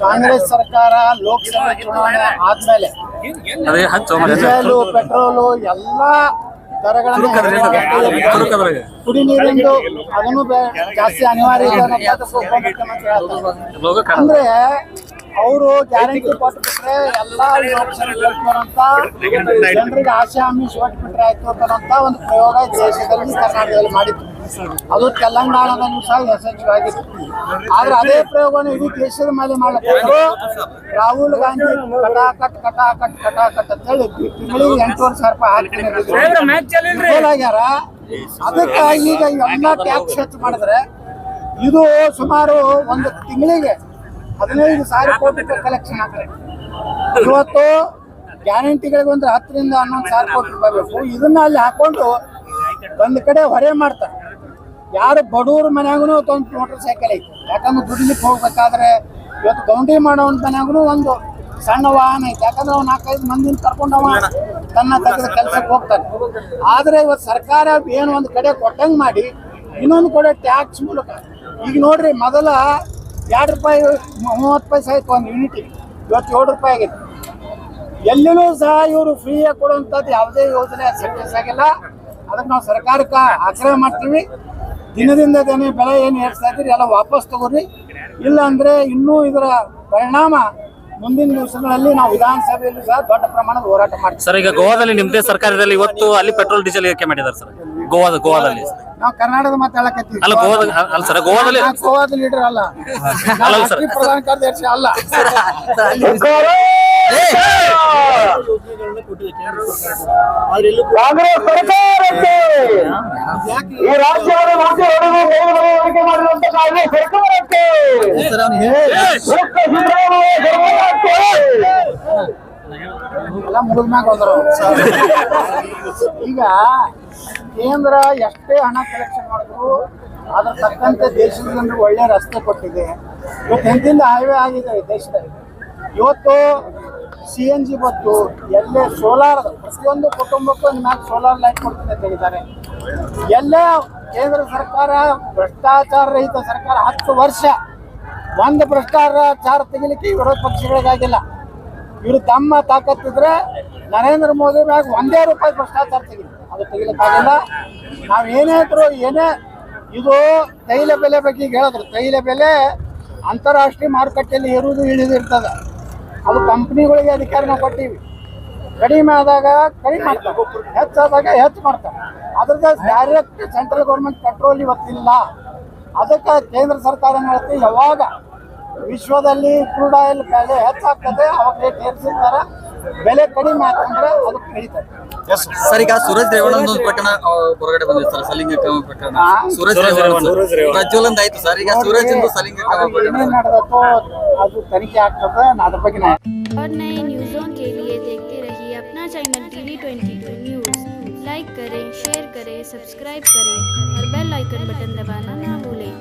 ಕಾಂಗ್ರೆಸ್ ಸರ್ಕಾರ ಲೋಕಸಭೆ ಚುನಾವಣೆ ಆದ್ಮೇಲೆ ಡೀಸೆಲು ಪೆಟ್ರೋಲು ಎಲ್ಲಾ ದರಗಳನ್ನು ಕುಡಿ ನೀರಿಂದು ಅದನ್ನು ಜಾಸ್ತಿ ಅನಿವಾರ್ಯ ಇದೆ ಅಂದ್ರೆ ಅವರು ಗ್ಯಾರಂಟಿ ಕೊಟ್ಬಿಟ್ರೆ ಎಲ್ಲಾ ಅಂತ ಜನರಿಗೆ ಆಶೆ ಆಮಿಷ ಕೊಟ್ಬಿಟ್ರೆ ಆಯ್ತು ಅನ್ನೋಂತ ಒಂದು ಪ್ರಯೋಗ ದೇಶದಲ್ಲಿ ಕರ್ನಾಟಕದಲ್ಲಿ ಮಾಡಿತ್ತು. ಅದು ತೆಲಂಗಾಣದಲ್ಲೂ ಸಹ ಯಶಸ್ವಿಯಾಗಿತ್ತು. ಆದ್ರೆ ಅದೇ ಪ್ರಯೋಗವನ್ನು ಇಡೀ ದೇಶದ ಮೇಲೆ ಮಾಡಬೇಕು. ರಾಹುಲ್ ಗಾಂಧಿ ಕಟಾಕಟ್ ಅಂತ ಹೇಳಿ ತಿಂಗಳಿಗೆ 8,500 ರೂಪಾಯಿ ಹಾಕ್ಯಾರ. ಅದಕ್ಕೆ ಈಗ ಎಲ್ಲ ಟ್ಯಾಕ್ಸ್ ಹೆಚ್ಚು ಮಾಡಿದ್ರೆ ಇದು ಸುಮಾರು ಒಂದು ತಿಂಗಳಿಗೆ 15,000 ಕೋಟಿ ರೂಪಾಯಿ ಕಲೆಕ್ಷನ್ ಆಗ್ತದೆ. ಇವತ್ತು ಗ್ಯಾರಂಟಿಗಳಿಗೆ ಒಂದು 10ರಿಂದ 11,000 ಕೋಟಿ ರೂಪಾಯಿ ಬೇಕು. ಇದನ್ನ ಅಲ್ಲಿ ಹಾಕೊಂಡು ಒಂದ್ ಕಡೆ ಹೊರೆ ಮಾಡ್ತಾರೆ. ಯಾರು ಬಡವ್ರ ಮನ್ಯಾಗೂ ಒಂದು ಮೋಟರ್ ಸೈಕಲ್ ಐತಿ. ಯಾಕಂದ್ರೆ ದುಡಿಲಿಕ್ಕೆ ಹೋಗ್ಬೇಕಾದ್ರೆ ಇವತ್ತು ಗೌಂಡಿ ಮಾಡೋನ್ ಮನ್ಯಾಗೂ ಒಂದು ಸಣ್ಣ ವಾಹನ ಐತಿ. ಯಾಕಂದ್ರೆ ಅವ್ನು 4-5 ಮಂದಿನ ಕರ್ಕೊಂಡವ ತನ್ನ ತೆಗೆದ ಕೆಲ್ಸಕ್ಕೆ ಹೋಗ್ತಾನೆ. ಆದ್ರೆ ಇವತ್ತು ಸರ್ಕಾರ ಏನು ಒಂದು ಕಡೆ ಕೊಟ್ಟಂಗ್ ಮಾಡಿ ಇನ್ನೊಂದು ಕಡೆ ಟ್ಯಾಕ್ಸ್ ಮೂಲಕ ಈಗ ನೋಡ್ರಿ, ಮೊದಲ 2 ರೂಪಾಯಿ 30 ಪೈಸೆ ಆಯ್ತು ಒಂದು ಯೂನಿಟಿಗೆ, ಇವತ್ತು 7 ರೂಪಾಯಿ ಆಗೈತಿ. ಎಲ್ಲಿನೂ ಸಹ ಇವರು ಫ್ರೀಯಾಗಿ ಕೊಡುವಂಥದ್ದು ಯಾವುದೇ ಯೋಜನೆ ಸಕ್ಸಸ್ ಆಗಿಲ್ಲ. ಅದಕ್ಕೆ ನಾವು ಸರ್ಕಾರಕ್ಕೆ ಆಗ್ರಹ ಮಾಡ್ತೀವಿ, ದಿನದಿಂದ ದಿನ ಬೆಲೆ ಏನು ಏರ್ಸ್ತಾ ಇದ್ರಿ ಎಲ್ಲ ವಾಪಸ್ ತಗೋರಿ. ಇಲ್ಲ ಅಂದ್ರೆ ಇನ್ನೂ ಇದರ ಪರಿಣಾಮ ಮುಂದಿನ ದಿವಸಗಳಲ್ಲಿ ನಾವು ವಿಧಾನಸಭೆಯಲ್ಲಿ ಸಹ ದೊಡ್ಡ ಪ್ರಮಾಣದ ಹೋರಾಟ ಮಾಡ್ತೀವಿ. ಸರ್, ಈಗ ಗೋವಾದಲ್ಲಿ ನಿಮ್ಮದೇ ಸರ್ಕಾರದಲ್ಲಿ ಇವತ್ತು ಅಲ್ಲಿ ಪೆಟ್ರೋಲ್ ಡೀಸೆಲ್ ಏರಿಕೆ ಮಾಡಿದ್ದಾರೆ ಸರ್. ಗೋವಾದಲ್ಲಿ ನಾವು ಕರ್ನಾಟಕದ ಮಾತಾಡಕತ್ತೀವಿ. ಅಲ್ಲ ಸರ್, ಗೋವಾದಲ್ಲಿ ಲೀಡರ್ ಅಲ್ಲ, ಪ್ರಧಾನ ಕಾರ್ಯದರ್ಶಿ ಅಲ್ಲ. ಕಾಂಗ್ರೆಸ್ ಸರ್ಕಾರಕ್ಕೆ ಈ ರಾಜ್ಯದ ಮಾಡಿರುವಂತ ಕಾಂಗ್ರೆಸ್ ಸರ್ಕಾರಕ್ಕೆ ಎಲ್ಲ ಮುಗಿದ್ಮ್ಯಾಗ ಹೋದ್ರು. ಈಗ ಕೇಂದ್ರ ಎಷ್ಟೇ ಹಣ ಕಲೆಕ್ಷನ್ ಮಾಡಿದ್ರು ಅದ್ರ ತಕ್ಕಂತೆ ದೇಶದ ಜನರು ಒಳ್ಳೆ ರಸ್ತೆ ಕೊಟ್ಟಿದೆ. ಇವತ್ತು ಎಂತಿಂದ ಹೈವೇ ಆಗಿದೆ ದೇಶದಲ್ಲಿ. ಇವತ್ತು CNG ಬತ್ತು, ಎಲ್ಲೇ ಸೋಲಾರ್, ಪ್ರತಿಯೊಂದು ಕುಟುಂಬಕ್ಕೂ ಮ್ಯಾಗ ಸೋಲಾರ್ ಲೈಟ್ ಕೊಡ್ತೀನಿ ಅಂತ ಹೇಳಿದ್ದಾರೆ. ಎಲ್ಲೇ ಕೇಂದ್ರ ಸರ್ಕಾರ ಭ್ರಷ್ಟಾಚಾರ ರಹಿತ ಸರ್ಕಾರ 10 ವರ್ಷ ಒಂದು ಭ್ರಷ್ಟಾಚಾರ ತೆಗಿಲಿಕ್ಕೆ ವಿರೋಧ ಪಕ್ಷಗಳಿಗಾಗಿಲ್ಲ. ಇವರು ತಮ್ಮ ತಾಕತ್ತಿದ್ರೆ ನರೇಂದ್ರ ಮೋದಿ ಮ್ಯಾಗ 1 ರೂಪಾಯಿ ಭ್ರಷ್ಟಾಚಾರ ಅದು ತೆಗಿಲಿಕ್ಕಾಗಿಲ್ಲ. ನಾವು ಏನೇ ಇದ್ರು ಇದು ತೈಲ ಬೆಲೆ ಬಗ್ಗೆ ಹೇಳಿದ್ರು. ತೈಲ ಬೆಲೆ ಅಂತಾರಾಷ್ಟ್ರೀಯ ಮಾರುಕಟ್ಟೆಯಲ್ಲಿ ಏರುವುದು ಇಳಿದಿರ್ತದೆ. ಅದು ಕಂಪ್ನಿಗಳಿಗೆ ಅಧಿಕಾರ ನಾವು ಕೊಟ್ಟಿವಿ. ಕಡಿಮೆ ಆದಾಗ ಕಡಿಮೆ ಮಾಡ್ತಾರೆ, ಹೆಚ್ಚಾದಾಗ ಹೆಚ್ಚು ಮಾಡ್ತಾರೆ. ಅದ್ರದ್ದು ಡೈರೆಕ್ಟ್ ಸೆಂಟ್ರಲ್ ಗೌರ್ಮೆಂಟ್ ಕಂಟ್ರೋಲ್ ಇವತ್ತಿಲ್ಲ. ಅದಕ್ಕೆ ಕೇಂದ್ರ ಸರ್ಕಾರ ಹೇಳ್ತೀವಿ, ಯಾವಾಗ ವಿಶ್ವದಲ್ಲಿ ಕ್ರೂಡ್ ಆಯಿಲ್ ಬೆಲೆ ಹೆಚ್ಚಾಗ್ತದೆ ಅವಾಗ ರೇಟ್ ಏರಿಸಿರ್ತಾರೆ. ಬೆಲೆ ಕಡಿಮೆ ಆಗ್ತಂದ್ರೆ ಅದಕ್ಕೆ ಹಿಡಿತಾರೆ. ಸರ್, ಈಗ ಸೂರಜ್ ರೇವಣ್ಣ ಒಂದು ಪ್ರಕರಣ ಹೊರಗಡೆ ಬಂದಿದೆ ಸರ್, ಸಲಿಂಗ ಪ್ರಕರಣ. ಸೂರಜ್ ಪ್ರಜ್ವಲಂದ ಆಯ್ತು ಸರ್, ಈಗ ಸೂರಜ್ ಸಲಿಂಗ ನಡೆದತ್ತೋ ಅದು ತನಿಖೆ ಆಗ್ತದೆ. ಅದ್ರ ಬಗ್ಗೆ और नए न्यूज़ों के लिए देखते रहिए अपना चैनल TV22 न्यूज़। लाइक करें, शेयर करें, सब्सक्राइब करें और बेल आइकन बटन दबाना ना भूलें।